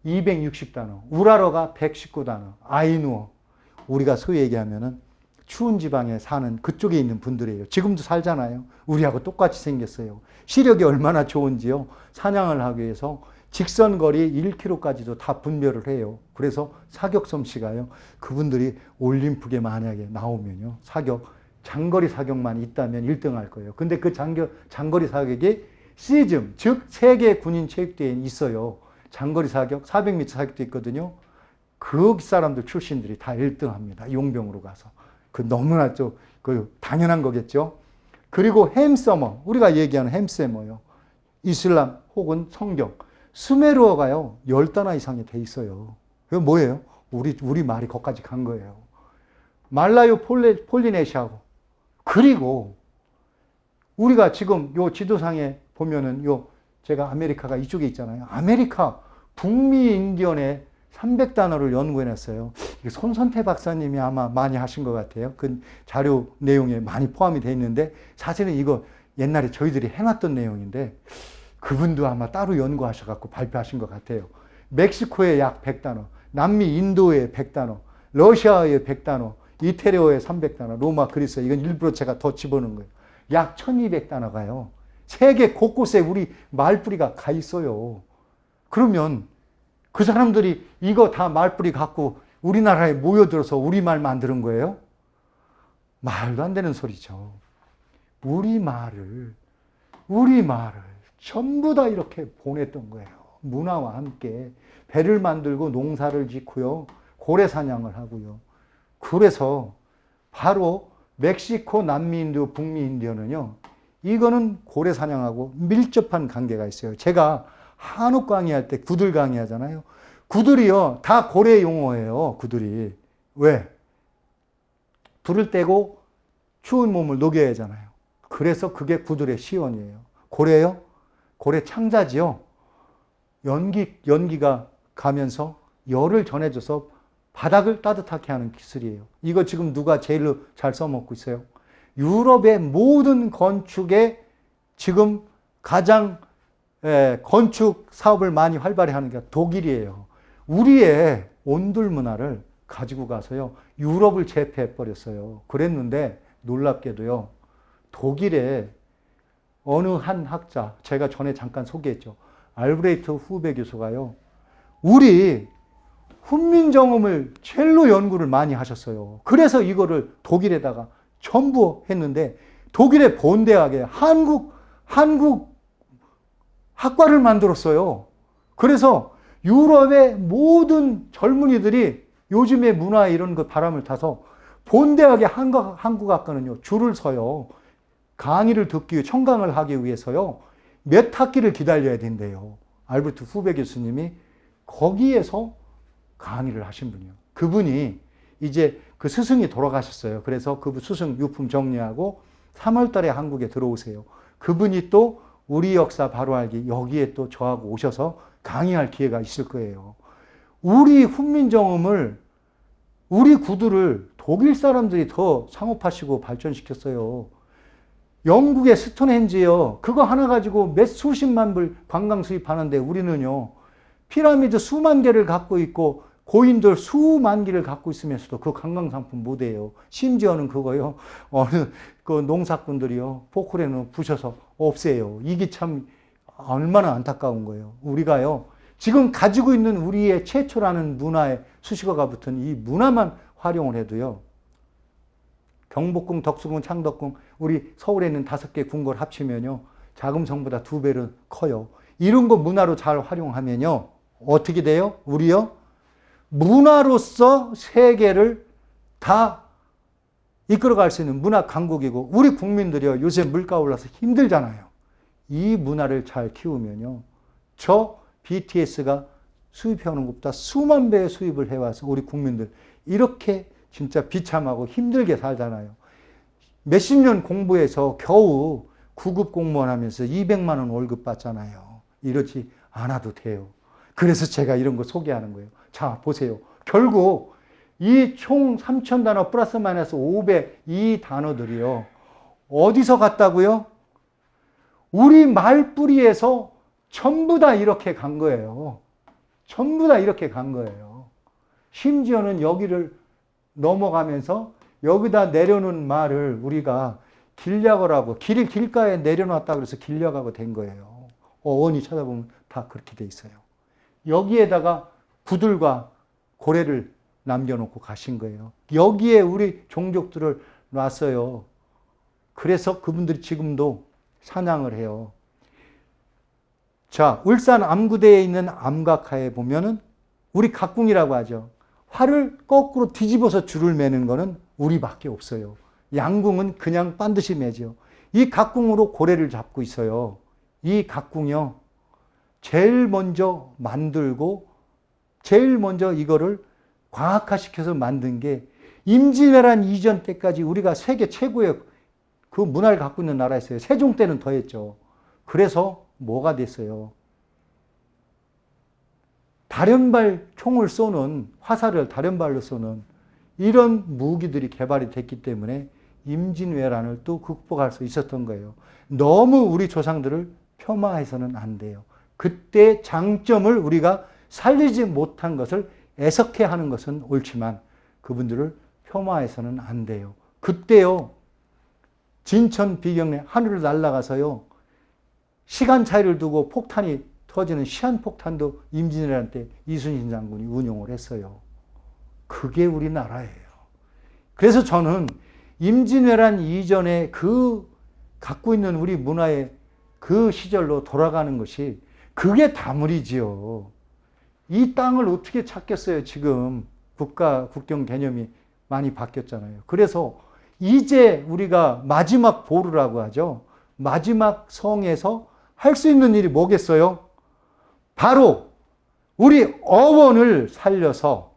260단어, 우라러가 119단어, 아이누어. 우리가 소위 얘기하면은 추운 지방에 사는 그쪽에 있는 분들이에요. 지금도 살잖아요. 우리하고 똑같이 생겼어요. 시력이 얼마나 좋은지요. 사냥을 하기 위해서 직선거리 1km까지도 다 분별을 해요. 그래서 사격 솜씨가요. 그분들이 올림픽에 만약에 나오면요. 장거리 사격만 있다면 1등 할 거예요. 근데 그 장거리 사격이 시즘, 즉 세계 군인 체육대회에 있어요. 장거리 사격, 400m 사격도 있거든요. 그 사람들 출신들이 다 1등 합니다. 용병으로 가서. 그 너무나 그 당연한 거겠죠. 그리고 햄서머, 우리가 얘기하는 햄서머요. 이슬람 혹은 성경. 수메르어가요, 10단어 이상이 돼 있어요. 그게 뭐예요? 우리 말이 거기까지 간 거예요. 말라유 폴리네시아고. 그리고 우리가 지금 요 지도상에 보면은 제가 아메리카가 이쪽에 있잖아요. 아메리카 북미 인디언의 300단어를 연구해냈어요. 손선태 박사님이 아마 많이 하신 것 같아요. 그 자료 내용에 많이 포함이 되어 있는데 사실은 이거 옛날에 저희들이 해놨던 내용인데 그분도 아마 따로 연구하셔갖고 발표하신 것 같아요. 멕시코의 약 100단어, 남미 인도의 100단어, 러시아의 100단어, 이태리어의 300단어, 로마, 그리스, 이건 일부러 제가 더 집어넣은 거예요. 약 1200단어가요. 세계 곳곳에 우리 말뿌리가 가 있어요. 그러면 그 사람들이 이거 다 말뿌리 갖고 우리나라에 모여들어서 우리말 만드는 거예요? 말도 안 되는 소리죠. 우리말을 전부 다 이렇게 보냈던 거예요. 문화와 함께 배를 만들고 농사를 짓고요. 고래 사냥을 하고요. 그래서 바로 멕시코, 남미인도, 북미인디언은요. 이거는 고래 사냥하고 밀접한 관계가 있어요. 제가 한옥 강의할 때 구들 강의하잖아요. 구들이요. 다 고래 용어예요. 구들이. 왜? 불을 떼고 추운 몸을 녹여야 하잖아요. 그래서 그게 구들의 시원이에요. 고래요? 고래 창자지요. 연기가 가면서 열을 전해줘서 바닥을 따뜻하게 하는 기술이에요. 이거 지금 누가 제일로 잘 써먹고 있어요? 유럽의 모든 건축에 지금 가장 건축 사업을 많이 활발히 하는 게 독일이에요. 우리의 온돌 문화를 가지고 가서요. 유럽을 제패해버렸어요. 그랬는데 놀랍게도요. 독일의 어느 한 학자, 제가 전에 잠깐 소개했죠. 알브레이트 후베 교수가요. 우리 훈민정음을 첼로 연구를 많이 하셨어요. 그래서 이거를 독일에다가 전부 했는데 독일의 본대학에 한국 학과를 만들었어요. 그래서 유럽의 모든 젊은이들이 요즘의 문화 이런 거 바람을 타서 본대학의 한국학과는요, 줄을 서요. 강의를 듣기 위해 청강을 하기 위해서요. 몇 학기를 기다려야 된대요. 알베르트 후베 교수님이 거기에서 강의를 하신 분이요. 그분이 이제 그 스승이 돌아가셨어요. 그래서 그 스승 유품 정리하고 3월 달에 한국에 들어오세요. 그분이 또 우리 역사 바로 알기 여기에 또 저하고 오셔서 강의할 기회가 있을 거예요. 우리 훈민정음을 우리 구두를 독일 사람들이 더 상업화시고 발전시켰어요. 영국의 스톤헨지요. 그거 하나 가지고 몇 수십만 불 관광 수입하는데 우리는요. 피라미드 수만 개를 갖고 있고 고인들 수만 개를 갖고 있으면서도 그 관광상품 못해요. 심지어는 그거요. 어느 그 농사꾼들이요. 포크레는 부셔서 없애요. 이게 참 얼마나 안타까운 거예요. 우리가요. 지금 가지고 있는 우리의 최초라는 문화에 수식어가 붙은 이 문화만 활용을 해도요. 경복궁, 덕수궁, 창덕궁, 우리 서울에 있는 5개 궁궐 합치면요. 자금성보다 2배로 커요. 이런 거 문화로 잘 활용하면요. 어떻게 돼요? 우리요? 문화로서 세계를 다 이끌어갈 수 있는 문화 강국이고 우리 국민들이요. 요새 물가 올라서 힘들잖아요. 이 문화를 잘 키우면요. 저 BTS가 수입해오는 것보다 수만 배의 수입을 해와서 우리 국민들 이렇게 진짜 비참하고 힘들게 살잖아요. 몇십 년 공부해서 겨우 9급 공무원 하면서 200만 원 월급 받잖아요. 이러지 않아도 돼요. 그래서 제가 이런 거 소개하는 거예요. 자, 보세요. 결국 이 총 3,000단어 플러스 마이너스 500 이 단어들이요. 어디서 갔다고요? 우리 말뿌리에서 전부 다 이렇게 간 거예요. 전부 다 이렇게 간 거예요. 심지어는 여기를 넘어가면서 여기다 내려놓은 말을 우리가 길약어라고 길가에 내려놨다 그래서 길약어가 된 거예요. 어원이 찾아보면 다 그렇게 돼 있어요. 여기에다가 구들과 고래를 남겨놓고 가신 거예요. 여기에 우리 종족들을 놨어요. 그래서 그분들이 지금도 사냥을 해요. 자, 울산 암구대에 있는 암각하에 보면은 우리 각궁이라고 하죠. 활을 거꾸로 뒤집어서 줄을 매는 거는 우리밖에 없어요. 양궁은 그냥 반드시 매죠. 이 각궁으로 고래를 잡고 있어요. 이 각궁이요. 제일 먼저 만들고 제일 먼저 이거를 과학화시켜서 만든 게 임진왜란 이전 때까지 우리가 세계 최고의 그 문화를 갖고 있는 나라였어요. 세종 때는 더했죠. 그래서 뭐가 됐어요? 다련발 총을 쏘는 화살을 다련발로 쏘는 이런 무기들이 개발이 됐기 때문에 임진왜란을 또 극복할 수 있었던 거예요. 너무 우리 조상들을 폄하해서는 안 돼요. 그때 장점을 우리가 살리지 못한 것을 애석해 하는 것은 옳지만 그분들을 폄하해서는 안 돼요. 그때요. 진천 비경에 하늘을 날아가서요. 시간 차이를 두고 폭탄이 터지는 시한폭탄도 임진왜란 때 이순신 장군이 운용을 했어요. 그게 우리나라예요. 그래서 저는 임진왜란 이전에 그 갖고 있는 우리 문화의 그 시절로 돌아가는 것이 그게 다물이지요. 이 땅을 어떻게 찾겠어요? 지금 국가 국경 개념이 많이 바뀌었잖아요. 그래서 이제 우리가 마지막 보루라고 하죠. 마지막 성에서 할 수 있는 일이 뭐겠어요? 바로 우리 어원을 살려서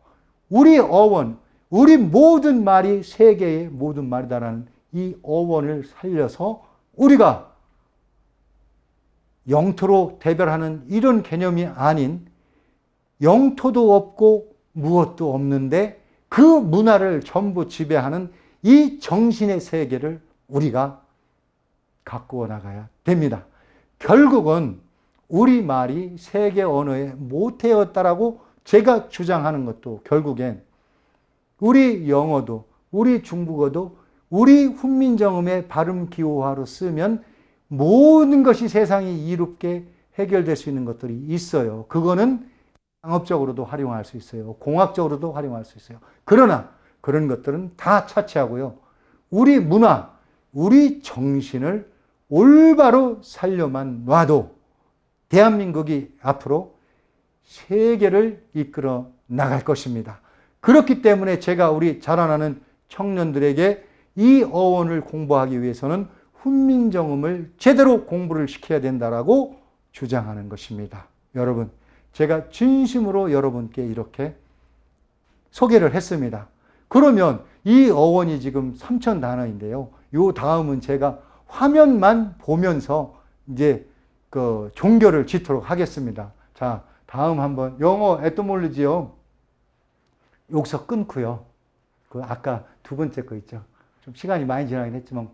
우리 어원, 우리 모든 말이 세계의 모든 말이다라는 이 어원을 살려서 우리가 영토로 대별하는 이런 개념이 아닌 영토도 없고 무엇도 없는데 그 문화를 전부 지배하는 이 정신의 세계를 우리가 가꾸어 나가야 됩니다. 결국은 우리말이 세계 언어의 모태였다라고 제가 주장하는 것도 결국엔 우리 영어도 우리 중국어도 우리 훈민정음의 발음 기호화로 쓰면 모든 것이 세상이 이롭게 해결될 수 있는 것들이 있어요. 그거는 상업적으로도 활용할 수 있어요. 공학적으로도 활용할 수 있어요. 그러나 그런 것들은 다 차치하고요. 우리 문화, 우리 정신을 올바로 살려만 놔도 대한민국이 앞으로 세계를 이끌어 나갈 것입니다. 그렇기 때문에 제가 우리 자라나는 청년들에게 이 어원을 공부하기 위해서는 훈민정음을 제대로 공부를 시켜야 된다라고 주장하는 것입니다. 여러분, 제가 진심으로 여러분께 이렇게 소개를 했습니다. 그러면 이 어원이 지금 3,000단어인데요. 요 다음은 제가 화면만 보면서 이제 그 종교를 짓도록 하겠습니다. 자, 다음 한번 영어 에티몰로지요. 여기서 끊고요. 그 아까 두 번째 거 있죠. 좀 시간이 많이 지나긴 했지만